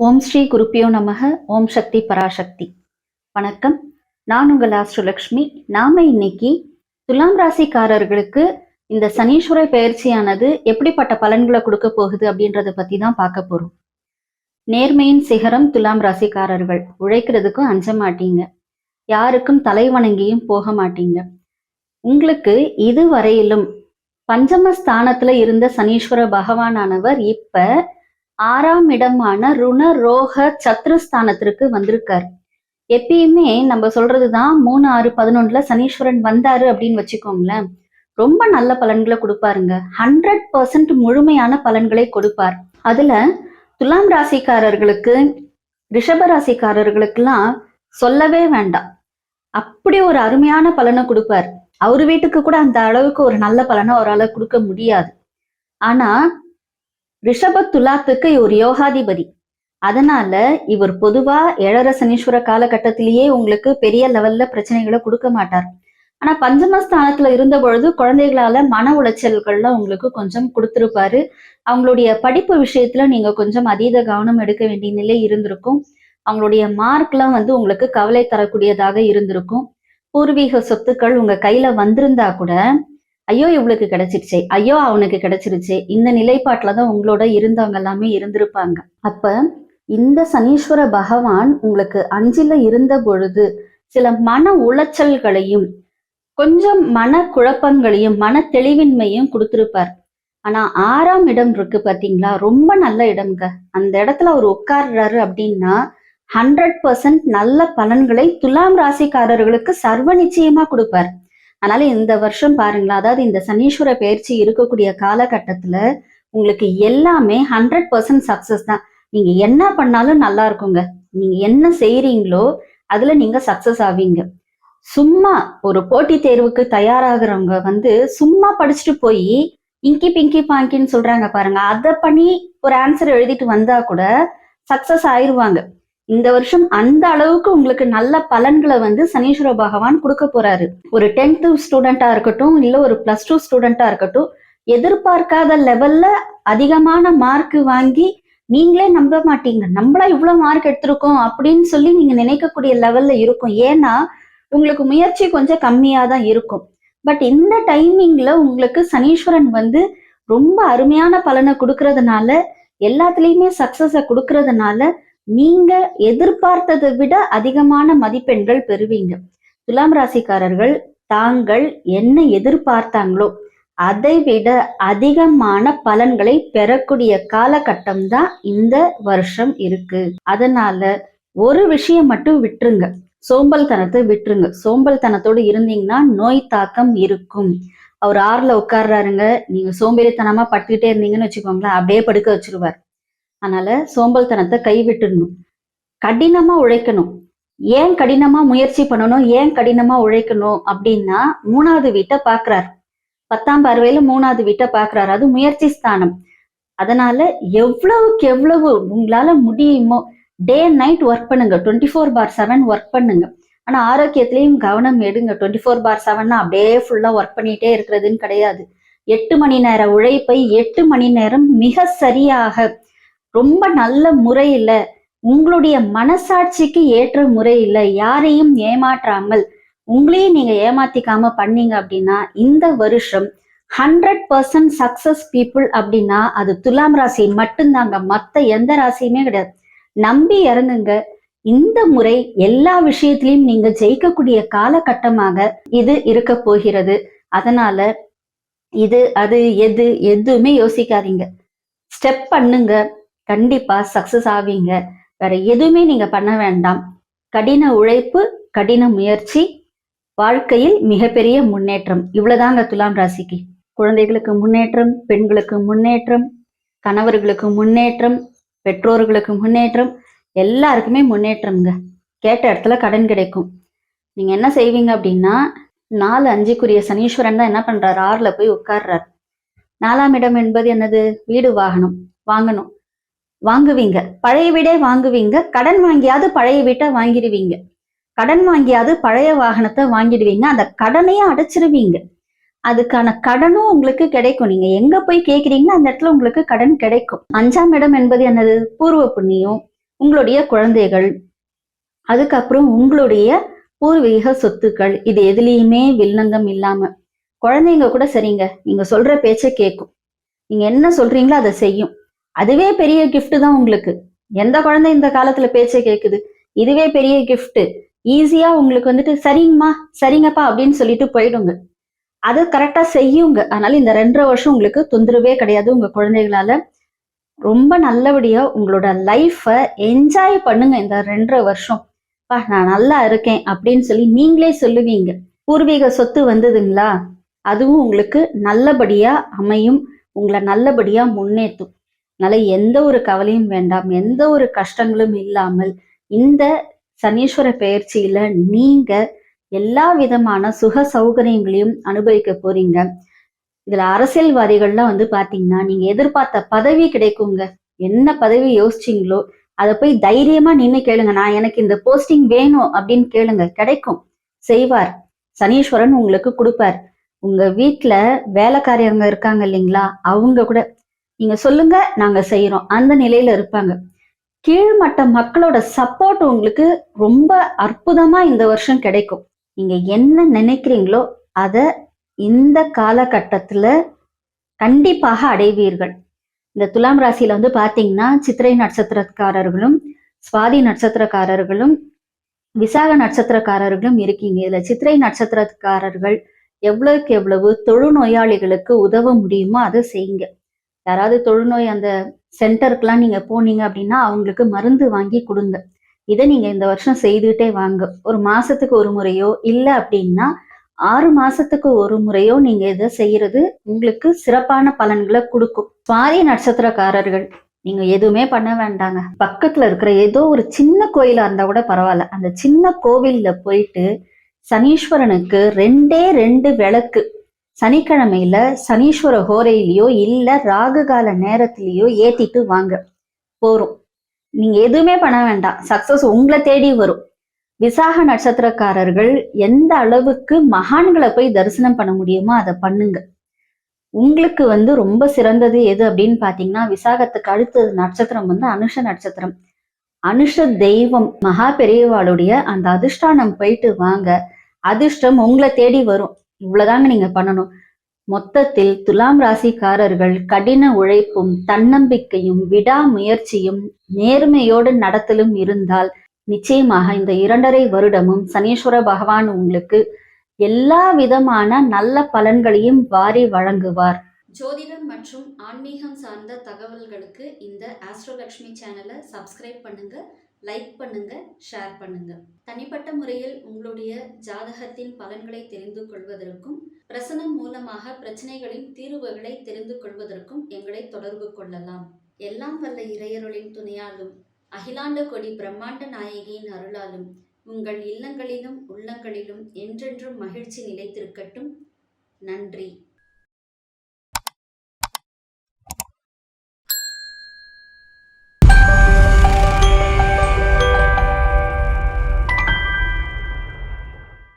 ஓம் ஸ்ரீ குருப்பியோ நமக. ஓம் சக்தி பராசக்தி. வணக்கம், நான் உங்கள் ஆஸ்ட்ரோலக்ஷ்மி. நாம இன்னைக்கு துலாம் ராசிக்காரர்களுக்கு இந்த சனீஸ்வர பயிற்சியானது எப்படிப்பட்ட பலன்களை கொடுக்க போகுது அப்படின்றத பத்தி தான் பார்க்க போறோம். நேர்மையின் சிகரம் துலாம் ராசிக்காரர்கள். உழைக்கிறதுக்கும் அஞ்ச மாட்டீங்க, யாருக்கும் தலை வணங்கியும் போக மாட்டீங்க. உங்களுக்கு இதுவரையிலும் பஞ்சமஸ்தானத்துல இருந்த சனீஸ்வர பகவானானவர் இப்ப 6ஆம் இடமான ருண ரோக சத்ருஸ்தானத்திற்கு வந்திருக்காரு. எப்பயுமே நம்ம சொல்றதுதான் 3, 6, 11ல சனீஸ்வரன் வந்தாரு அப்படின்னு வச்சுக்கோங்களேன், ரொம்ப நல்ல பலன்களை கொடுப்பாருங்க. 100% முழுமையான பலன்களை கொடுப்பார். அதுல துலாம் ராசிக்காரர்களுக்கு, ரிஷப ராசிக்காரர்களுக்கெல்லாம் சொல்லவே வேண்டாம், அப்படி ஒரு அருமையான பலனை கொடுப்பார். அவர் வீட்டுக்கு கூட அந்த அளவுக்கு ஒரு நல்ல பலனை அவரால் கொடுக்க முடியாது. ஆனா ரிஷப துலாத்துக்கு ஒரு யோகாதிபதி. அதனால இவர் பொதுவா 7.5 சனீஸ்வர காலகட்டத்திலேயே உங்களுக்கு பெரிய லெவல்ல பிரச்சனைகளை கொடுக்க மாட்டார். ஆனா பஞ்சமஸ்தானத்துல இருந்த பொழுது குழந்தைகளால மன உளைச்சல்கள்ல உங்களுக்கு கொஞ்சம் கொடுத்திருப்பாரு. அவங்களுடைய படிப்பு விஷயத்துல நீங்க கொஞ்சம் அதீத கவனம் எடுக்க வேண்டிய நிலை இருந்திருக்கும். அவங்களுடைய மார்க்லாம் உங்களுக்கு கவலை தரக்கூடியதாக இருந்திருக்கும். பூர்வீக சொத்துக்கள் உங்க கையில வந்திருந்தா கூட, ஐயோ இவளுக்கு கிடைச்சிருச்சே, ஐயோ அவனுக்கு கிடைச்சிருச்சே, இந்த நிலைப்பாட்டுலதான் உங்களோட இருந்தவங்க எல்லாமே இருந்திருப்பாங்க. அப்ப இந்த சனீஸ்வர பகவான் உங்களுக்கு 5ல இருந்த பொழுது சில மன உளைச்சல்களையும் கொஞ்சம் மன குழப்பங்களையும் மன தெளிவின்மையும் கொடுத்திருப்பார். ஆனா 6ஆம் இடம் இருக்கு பாத்தீங்களா, ரொம்ப நல்ல இடம்ங்க. அந்த இடத்துல அவர் உட்கார்றாரு அப்படின்னா 100% நல்ல பலன்களை துலாம் ராசிக்காரர்களுக்கு சர்வ நிச்சயமா கொடுப்பார். அதனால இந்த வருஷம் பாருங்களா, அதாவது இந்த சனீஸ்வர பயிற்சி இருக்கக்கூடிய காலகட்டத்துல உங்களுக்கு எல்லாமே 100% சக்சஸ் தான். நீங்க என்ன பண்ணாலும் நல்லா இருக்குங்க. நீங்க என்ன செய்யறீங்களோ அதுல நீங்க சக்சஸ் ஆவீங்க. சும்மா ஒரு போட்டி தேர்வுக்கு தயாராகிறவங்க சும்மா படிச்சுட்டு போய் இங்கி பிங்கி பாங்கின்னு சொல்றாங்க பாருங்க, அதை பண்ணி ஒரு ஆன்சர் எழுதிட்டு வந்தா கூட சக்சஸ் ஆயிருவாங்க. இந்த வருஷம் அந்த அளவுக்கு உங்களுக்கு நல்ல பலன்களை சனீஸ்வர பகவான் கொடுக்க போறாரு. ஒரு 10th ஸ்டூடெண்டா இருக்கட்டும், இல்ல ஒரு +2 ஸ்டூடெண்டா இருக்கட்டும், எதிர்பார்க்காத லெவல்ல அதிகமான மார்க் வாங்கி நீங்களே நம்ப மாட்டீங்க, நம்மளா இவ்வளவு மார்க் எடுத்திருக்கோம் அப்படின்னு சொல்லி நீங்க நினைக்கக்கூடிய லெவல்ல இருக்கும். ஏன்னா உங்களுக்கு முயற்சி கொஞ்சம் கம்மியா தான் இருக்கும். பட் இந்த டைமிங்ல உங்களுக்கு சனீஸ்வரன் ரொம்ப அருமையான பலனை கொடுக்கறதுனால, எல்லாத்துலயுமே சக்சஸ கொடுக்கறதுனால நீங்க எதிர்பார்த்ததை விட அதிகமான மதிப்பெண்கள் பெறுவீங்க. துலாம் ராசிக்காரர்கள் தாங்கள் என்ன எதிர்பார்த்தாங்களோ அதை விட அதிகமான பலன்களை பெறக்கூடிய காலகட்டம் தான் இந்த வருஷம் இருக்கு. அதனால ஒரு விஷயம் மட்டும் விட்டுருங்க, சோம்பல்தனத்தை விட்டுருங்க. சோம்பல்தனத்தோடு இருந்தீங்கன்னா நோய் தாக்கம் இருக்கும். அவர் 6ல உட்கார்றாருங்க, நீங்க சோம்பேறித்தனமா பட்டுக்கிட்டே இருந்தீங்கன்னு வச்சுக்கோங்களேன், அப்படியே படுக்க வச்சிருவார். அதனால சோம்பல்தனத்தை கைவிட்டுடணும், கடினமா உழைக்கணும். ஏன் கடினமா முயற்சி பண்ணணும், ஏன் கடினமா உழைக்கணும் அப்படின்னா 3வது வீட்டை பாக்குறாரு. 10ஆம் பார்வையில 3வது வீட்டை பாக்குறாரு, அது முயற்சி ஸ்தானம். அதனால எவ்வளவுக்கு எவ்வளவு உங்களால முடியுமோ டே அண்ட் நைட் ஒர்க் பண்ணுங்க, 24/7 ஒர்க் பண்ணுங்க. ஆனா ஆரோக்கியத்திலையும் கவனம் எடுங்க. 24/7 அப்படியே ஃபுல்லா ஒர்க் பண்ணிட்டே இருக்கிறதுன்னு கிடையாது. 8 மணி நேர உழைப்பை 8 மணி நேரம் மிக சரியாக, ரொம்ப நல்ல முறையில, உங்களுடைய மனசாட்சிக்கு ஏற்ற முறையில, யாரையும் ஏமாற்றாமல் உங்களையும் நீங்க ஏமாத்திக்காம பண்ணீங்க அப்படின்னா இந்த வருஷம் 100% சக்சஸ் பீப்புள் அப்படின்னா அது துலாம் ராசி மட்டும்தாங்க. மத்த எந்த ராசியுமே கிடையாது. நம்பி இறங்குங்க. இந்த முறை எல்லா விஷயத்திலையும் நீங்க ஜெயிக்கக்கூடிய காலகட்டமாக இது இருக்க போகிறது. அதனால இது அது எதுவுமே யோசிக்காதீங்க, ஸ்டெப் பண்ணுங்க, கண்டிப்பா சக்சஸ் ஆவீங்க. வேற எதுவுமே நீங்க பண்ண வேண்டாம். கடின உழைப்பு, கடின முயற்சி, வாழ்க்கையில் மிகப்பெரிய முன்னேற்றம். இவ்வளவுதாங்க துலாம் ராசிக்கு. குழந்தைகளுக்கு முன்னேற்றம், பெண்களுக்கு முன்னேற்றம், கணவர்களுக்கு முன்னேற்றம், பெற்றோர்களுக்கு முன்னேற்றம், எல்லாருக்குமே முன்னேற்றம்ங்க. கேட்ட இடத்துல கடன் கிடைக்கும். நீங்க என்ன செய்வீங்க அப்படின்னா, 4, 5க்குரிய சனீஸ்வரன் தான் என்ன பண்றாரு, 6ல போய் உட்கார்றாரு. 4ஆம் இடம் என்பது என்னது, வீடு வாகனம் வாங்கணும், வாங்குவீங்க. பழைய வீடே வாங்குவீங்க. கடன் வாங்கியாவது பழைய வீட்டை வாங்கிடுவீங்க. கடன் வாங்கியாவது பழைய வாகனத்தை வாங்கிடுவீங்க. அந்த கடனையும் அடைச்சிருவீங்க. அதுக்கான கடனும் உங்களுக்கு கிடைக்கும். நீங்க எங்க போய் கேட்குறீங்களோ அந்த இடத்துல உங்களுக்கு கடன் கிடைக்கும். 5ஆம் இடம் என்பது என்னது, பூர்வ புண்ணியம், உங்களுடைய குழந்தைகள், அதுக்கப்புறம் உங்களுடைய பூர்வீக சொத்துக்கள், இது எதுலயுமே வில்லங்கம் இல்லாம குழந்தைங்க கூட சரிங்க, நீங்க சொல்ற பேச்ச கேட்கும். நீங்க என்ன சொல்றீங்களோ அதை செய்யும். அதுவே பெரிய gift தான் உங்களுக்கு. எந்த குழந்தை இந்த காலத்துல பேச்ச கேக்குது? இதுவே பெரிய gift. ஈஸியா உங்களுக்கு வந்துட்டு சரிங்கம்மா, சரிங்கப்பா அப்படின்னு சொல்லிட்டு போயிடுங்க. அது கரெக்டா செய்யுங்க. அதனால இந்த 2½ வருஷம் உங்களுக்கு தொந்தரவே கிடையாது உங்க குழந்தைகளால. ரொம்ப நல்லபடியா உங்களோட லைஃப என்ஜாய் பண்ணுங்க இந்த 2½ வருஷம். "அப்பா நான் நல்லா இருக்கேன்" அப்படின்னு சொல்லி நீங்களே சொல்லுவீங்க. பூர்வீக சொத்து வந்ததுங்களா? அதுவும் உங்களுக்கு நல்லபடியா அமையும். உங்கள நல்லபடியா முன்னேத்தும். அதனால எந்த ஒரு கவலையும் வேண்டாம். எந்த ஒரு கஷ்டங்களும் இல்லாமல் இந்த சனீஸ்வர பெயர்ச்சியில நீங்க எல்லா விதமான சுக சௌகரியங்களையும் அனுபவிக்க போறீங்க. இதுல அரசியல்வாதிகள்லாம் வந்து பாத்தீங்கன்னா, நீங்க எதிர்பார்த்த பதவி கிடைக்குங்க. என்ன பதவி யோசிச்சீங்களோ, அத போய் தைரியமா நின்னு கேளுங்க. நான் எனக்கு இந்த போஸ்டிங் வேணும் அப்படின்னு கேளுங்க. கிடைக்கும். செய்வார். சனீஸ்வரன் உங்களுக்கு குடுப்பார். உங்க வீட்ல வேலைக்காரியங்க இருக்காங்க இல்லைங்களா? அவங்க கூட நீங்க சொல்லுங்க, நாங்க செய்றோம். அந்த நிலையில இருப்பாங்க. கீழ்மட்ட மக்களோட சப்போர்ட் உங்களுக்கு ரொம்ப அற்புதமா இந்த வருஷம் கிடைக்கும். நீங்க என்ன நினைக்கிறீங்களோ, அத இந்த காலகட்டத்துல கண்டிப்பாக அடைவீர்கள். இந்த துலாம் ராசியில வந்து பாத்தீங்கன்னா, சித்திரை நட்சத்திரக்காரர்களும், சுவாதி நட்சத்திரக்காரர்களும், விசாக நட்சத்திரக்காரர்களும் இருக்கீங்க. இதுல சித்திரை நட்சத்திரக்காரர்கள் எவ்வளவுக்கு எவ்வளவு தொழுநோயாளிகளுக்கு உதவ முடியுமோ அதை செய்யுங்க. யாராவது தொழுநோய் அந்த சென்டருக்குலாம் நீங்க போனீங்க அப்படின்னா அவங்களுக்கு மருந்து வாங்கி கொடுங்க. இதை நீங்க இந்த வருஷம் செய்துட்டே வாங்க. ஒரு மாசத்துக்கு ஒரு முறையோ இல்ல அப்படின்னா 6 மாசத்துக்கு ஒரு முறையோ நீங்க இதை செய்யறது உங்களுக்கு சிறப்பான பலன்களை கொடுக்கும். சுவாதி நட்சத்திரக்காரர்கள் நீங்க எதுவுமே பண்ண வேண்டாங்க. பக்கத்துல இருக்கிற ஏதோ ஒரு சின்ன கோயிலா இருந்தா கூட பரவாயில்ல. அந்த சின்ன கோவில்ல போயிட்டு சனீஸ்வரனுக்கு 2 விளக்கு சனிக்கிழமையில சனீஸ்வர ஹோரையிலயோ இல்ல ராகு கால நேரத்திலேயோ ஏத்திட்டு வாங்க. போரும். நீங்க எதுவுமே பண்ண வேண்டாம். சக்சஸ் உங்களை தேடி வரும். விசாக நட்சத்திரக்காரர்கள் எந்த அளவுக்கு மகான்களை போய் தரிசனம் பண்ண முடியுமோ அதை பண்ணுங்க. உங்களுக்கு வந்து ரொம்ப சிறந்தது எது அப்படின்னு பாத்தீங்கன்னா, விசாகத்துக்கு அடுத்த நட்சத்திரம் வந்து அனுஷ நட்சத்திரம். அனுஷ தெய்வம் மகா பெரியவாளுடைய அந்த அதிஷ்டானம் போயிட்டு வாங்க. அதிர்ஷ்டம் உங்களை தேடி வரும். இவ்வளவுதாங்க நீங்க பண்ணணும். மொத்தத்தில் துலாம் ராசிக்காரர்கள் கடின உழைப்பும் தன்னம்பிக்கையும் விடாமுயற்சியும் நேர்மையோடு நடத்தலும் இருந்தால் நிச்சயமாக இந்த 2½ வருடமும் சனீஸ்வர பகவான் உங்களுக்கு எல்லா விதமான நல்ல பலன்களையும் வாரி வழங்குவார். ஜோதிடம் மற்றும் ஆன்மீகம் சார்ந்த தகவல்களுக்கு இந்த ஆஸ்ட்ரோலக்ஷ்மி சேனலை சப்ஸ்கிரைப் பண்ணுங்க, லைக் பண்ணுங்க, ஷேர் பண்ணுங்க. தனிப்பட்ட முறையில் உங்களுடைய ஜாதகத்தின் பலன்களை தெரிந்து கொள்வதற்கும் பிரசனம் மூலமாக பிரச்சனைகளின் தீர்வுகளை தெரிந்து கொள்வதற்கும் எங்களை தொடர்பு கொள்ளலாம். எல்லாம் வல்ல இறையருளின் துணையாலும் அகிலாண்ட கொடி பிரம்மாண்ட நாயகியின் அருளாலும் உங்கள் இல்லங்களிலும் உள்ளங்களிலும் என்றென்றும் மகிழ்ச்சி நிலைத்திருக்கட்டும். நன்றி.